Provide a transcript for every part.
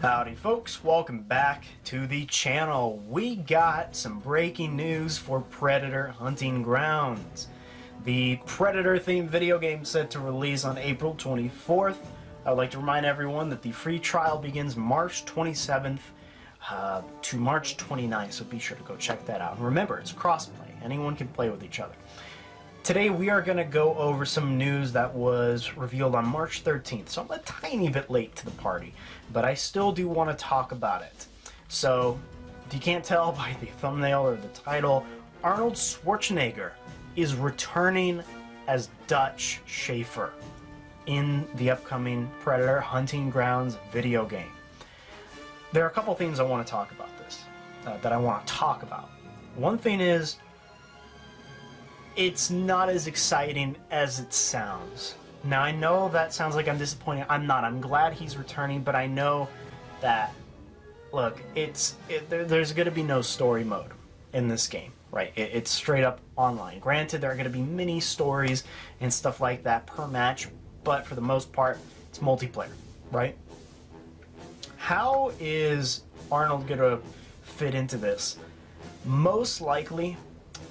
Howdy folks, welcome back to the channel. We got some breaking news for Predator Hunting Grounds. The Predator themed video game is set to release on April 24th. I would like to remind everyone that the free trial begins March 27th to March 29th, so be sure to go check that out. And remember, it's crossplay. Anyone can play with each other. Today we are going to go over some news that was revealed on March 13th, so I'm a tiny bit late to the party, but I still do want to talk about it. So, if you can't tell by the thumbnail or the title, Arnold Schwarzenegger is returning as Dutch Schaefer in the upcoming Predator Hunting Grounds video game. There are a couple things I want to talk about this, that I want to talk about. One thing is, it's not as exciting as it sounds. Now, I know that sounds like I'm disappointed. I'm not. I'm glad he's returning, but I know that, look, there's going to be no story mode in this game, right? It's straight up online. Granted, there are going to be mini stories and stuff like that per match, but for the most part, it's multiplayer, right? How is Arnold going to fit into this? Most likely,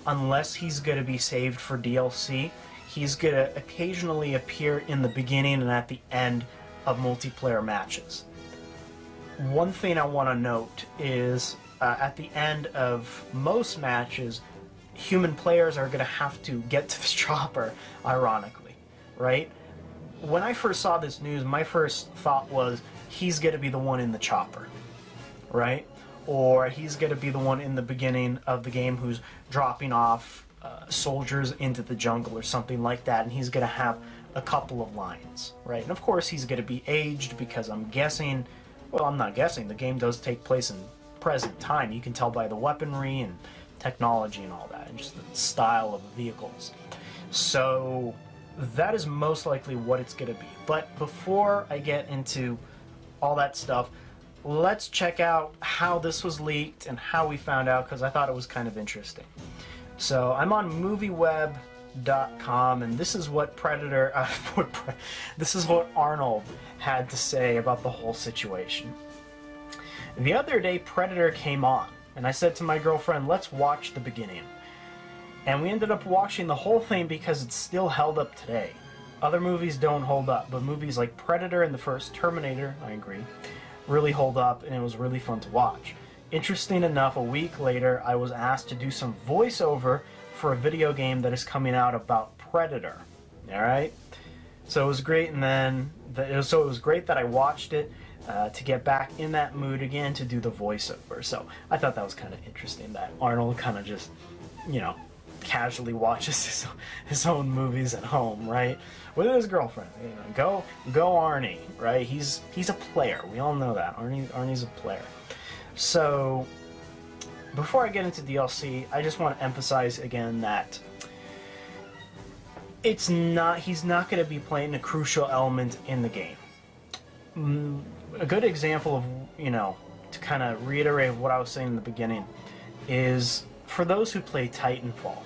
unless he's going to be saved for DLC, he's going to occasionally appear in the beginning and at the end of multiplayer matches. One thing I want to note is at the end of most matches, human players are going to have to get to the chopper, ironically, right? When I first saw this news, my first thought was he's going to be the one in the chopper, right? Or he's going to be the one in the beginning of the game who's dropping off soldiers into the jungle or something like that, and he's going to have a couple of lines, right? And of course he's going to be aged because I'm guessing, well, I'm not guessing, the game does take place in present time. You can tell by the weaponry and technology and all that, and just the style of the vehicles. So that is most likely what it's going to be. But before I get into all that stuff, let's check out how this was leaked and how we found out, because I thought it was kind of interesting. So I'm on movieweb.com, and this is what this is what Arnold had to say about the whole situation. The other day, Predator came on, and I said to my girlfriend, let's watch the beginning. And we ended up watching the whole thing because it's still held up today. Other movies don't hold up, but movies like Predator and the first Terminator, I agree, really hold up, and it was really fun to watch. Interesting enough, a week later, I was asked to do some voiceover for a video game that is coming out about Predator. Alright? So it was great, and then it was great that I watched it to get back in that mood again to do the voiceover. So I thought that was kind of interesting that Arnold kind of just, you know, casually watches his own movies at home, right? With his girlfriend. You know, go Arnie, right? He's a player. We all know that. Arnie's a player. So before I get into DLC, I just want to emphasize again that he's not going to be playing a crucial element in the game. A good example of, you know, to kind of reiterate what I was saying in the beginning is for those who play Titanfall.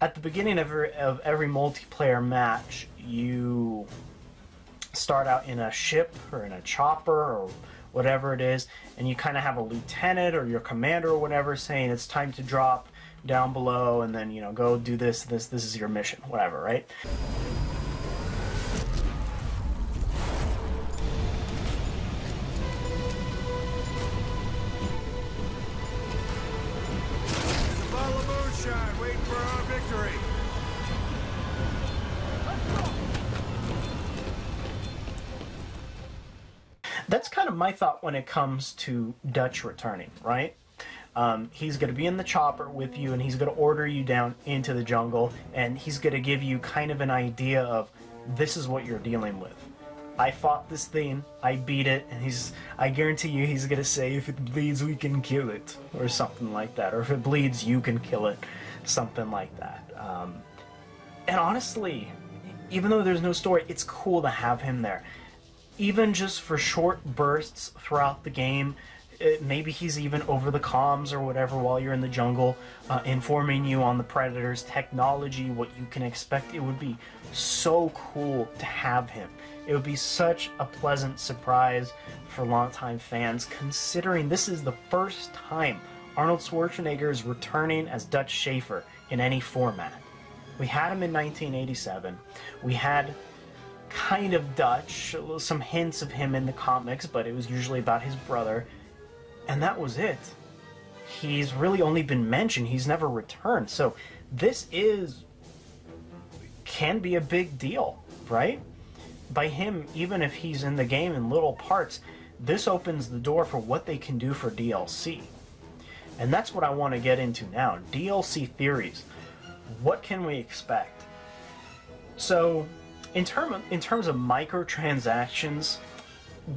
At the beginning of every multiplayer match, you start out in a ship or in a chopper or whatever it is, and you kind of have a lieutenant or your commander or whatever saying it's time to drop down below, and then, you know, go do this is your mission, whatever, right? Waiting for our victory. That's kind of my thought when it comes to Dutch returning, right? He's going to be in the chopper with you, and he's going to order you down into the jungle, and he's going to give you kind of an idea of this is what you're dealing with. I fought this thing, I beat it, and I guarantee you he's going to say, if it bleeds, we can kill it, or something like that, or if it bleeds, you can kill it, something like that. And honestly, even though there's no story, it's cool to have him there. Even just for short bursts throughout the game, maybe he's even over the comms or whatever while you're in the jungle, informing you on the Predator's technology, what you can expect. It would be so cool to have him. It would be such a pleasant surprise for longtime fans, considering this is the first time Arnold Schwarzenegger is returning as Dutch Schaefer in any format. We had him in 1987. We had kind of Dutch, some hints of him in the comics, but it was usually about his brother, and that was it. He's really only been mentioned. He's never returned. So this can be a big deal, right? By him, even if he's in the game in little parts, this opens the door for what they can do for DLC. And that's what I want to get into now. DLC theories. What can we expect? So, in terms of microtransactions,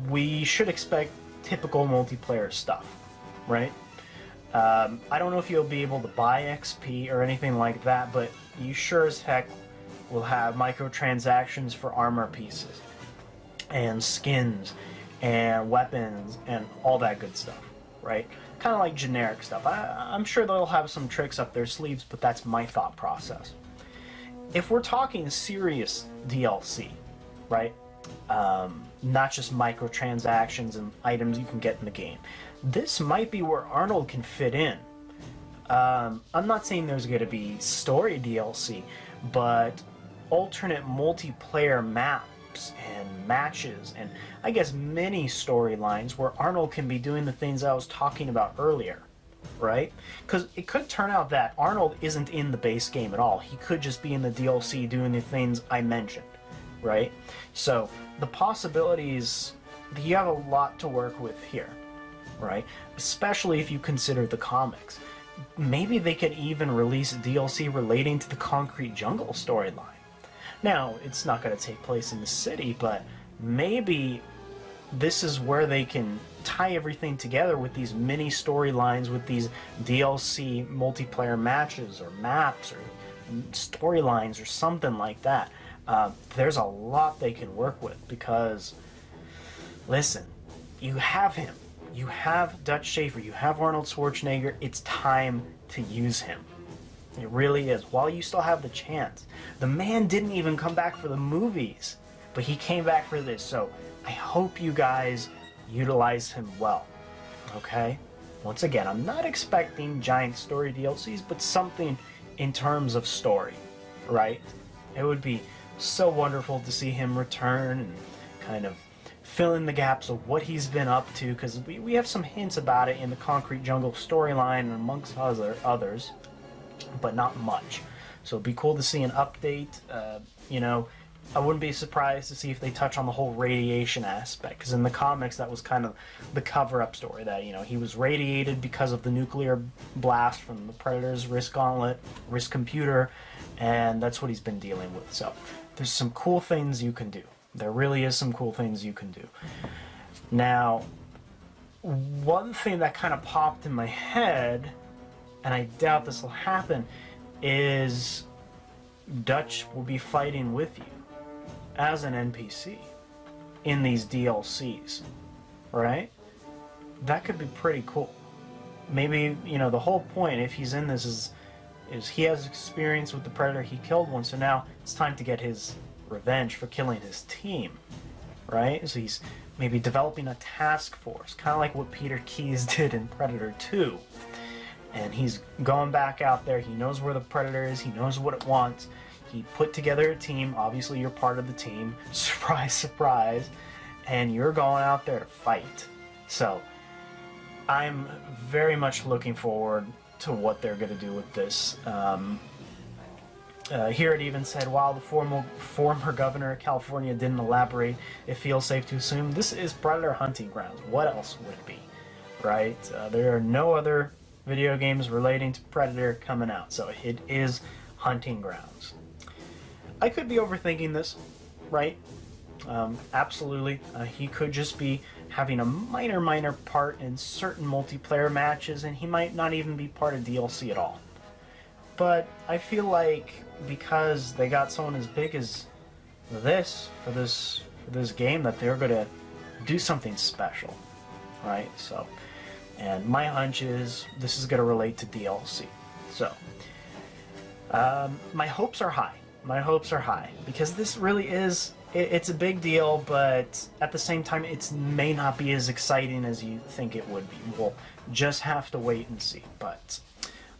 we should expect typical multiplayer stuff, right? I don't know if you'll be able to buy XP or anything like that, but you sure as heck will have microtransactions for armor pieces and skins and weapons and all that good stuff, right? Kind of like generic stuff. I'm sure they'll have some tricks up their sleeves, but that's my thought process. If we're talking serious DLC, right? Not just microtransactions and items you can get in the game. This might be where Arnold can fit in. I'm not saying there's going to be story DLC, but alternate multiplayer maps and matches, and I guess mini storylines where Arnold can be doing the things I was talking about earlier, right? Because it could turn out that Arnold isn't in the base game at all. He could just be in the DLC doing the things I mentioned, right? So the possibilities, you have a lot to work with here, right? Especially if you consider the comics. Maybe they could even release DLC relating to the Concrete Jungle storyline. Now, it's not going to take place in the city, but maybe this is where they can tie everything together with these mini storylines, with these DLC multiplayer matches or maps or storylines or something like that. There's a lot they can work with because, listen, you have him. You have Dutch Schaefer. You have Arnold Schwarzenegger. It's time to use him. It really is. While you still have the chance. The man didn't even come back for the movies, but he came back for this. So I hope you guys utilize him well. Okay? Once again, I'm not expecting giant story DLCs, but something in terms of story, right? It would be so wonderful to see him return and kind of fill in the gaps of what he's been up to, because we have some hints about it in the Concrete Jungle storyline amongst others, but not much. So it'd be cool to see an update. You know, I wouldn't be surprised to see if they touch on the whole radiation aspect, because in the comics that was kind of the cover-up story, that, you know, he was radiated because of the nuclear blast from the Predator's Risk Gauntlet, Risk Computer, and that's what he's been dealing with. So there's some cool things you can do. There really is some cool things you can do. Now, one thing that kind of popped in my head, and I doubt this will happen, is Dutch will be fighting with you as an NPC in these DLCs, right? That could be pretty cool. Maybe, you know, the whole point, if he's in this, is he has experience with the Predator. He killed one, so now it's time to get his revenge for killing his team, right? So he's maybe developing a task force, kind of like what Peter Keyes did in Predator 2. And he's going back out there. He knows where the Predator is. He knows what it wants. He put together a team. Obviously, you're part of the team. Surprise, surprise. And you're going out there to fight. So I'm very much looking forward to what they're going to do with this. Here it even said, while the former governor of California didn't elaborate, it feels safe to assume this is Predator hunting grounds. What else would it be, right? There are no other video games relating to Predator coming out, so it is hunting grounds. I could be overthinking this, right? Absolutely. He could just be having a minor part in certain multiplayer matches, and he might not even be part of DLC at all. But I feel like because they got someone as big as this for this game, that they're going to do something special, right? So And my hunch is this is going to relate to DLC. So, my hopes are high. My hopes are high because this really is, it's a big deal, but at the same time, it may not be as exciting as you think it would be. We'll just have to wait and see. But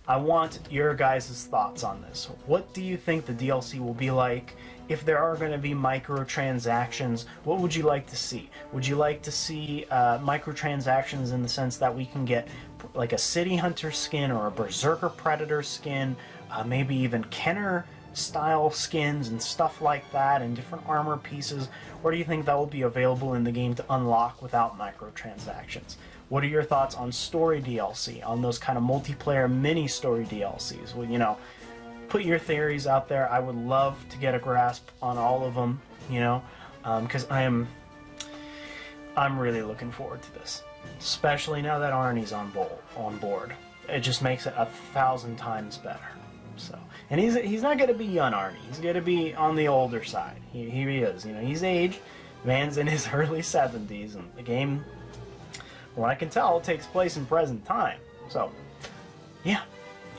I want your guys' thoughts on this. What do you think the DLC will be like? If there are going to be microtransactions, what would you like to see? Would you like to see microtransactions in the sense that we can get like a City Hunter skin or a Berserker Predator skin, maybe even Kenner style skins and stuff like that, and different armor pieces? Or do you think that will be available in the game to unlock without microtransactions? What are your thoughts on story DLC, on those kind of multiplayer mini story DLCs? Well, you know, put your theories out there. I would love to get a grasp on all of them, you know, because I'm really looking forward to this, especially now that Arnie's on board. It just makes it 1,000 times better. So, and he's not going to be young Arnie. He's going to be on the older side. He is. You know, he's aged. Man's in his early 70s, and the game, from what I can tell, takes place in present time. So, yeah.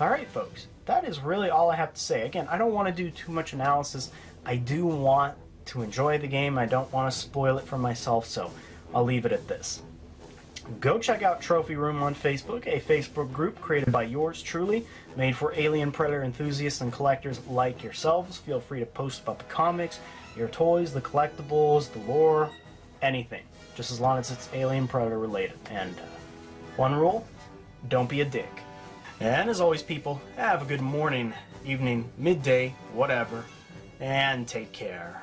All right, folks. That is really all I have to say. Again, I don't want to do too much analysis. I do want to enjoy the game. I don't want to spoil it for myself, so I'll leave it at this. Go check out Trophy Room on Facebook, a Facebook group created by yours truly, made for Alien Predator enthusiasts and collectors like yourselves. Feel free to post about the comics, your toys, the collectibles, the lore, anything, just as long as it's Alien Predator related. And one rule, don't be a dick. And as always, people, have a good morning, evening, midday, whatever, and take care.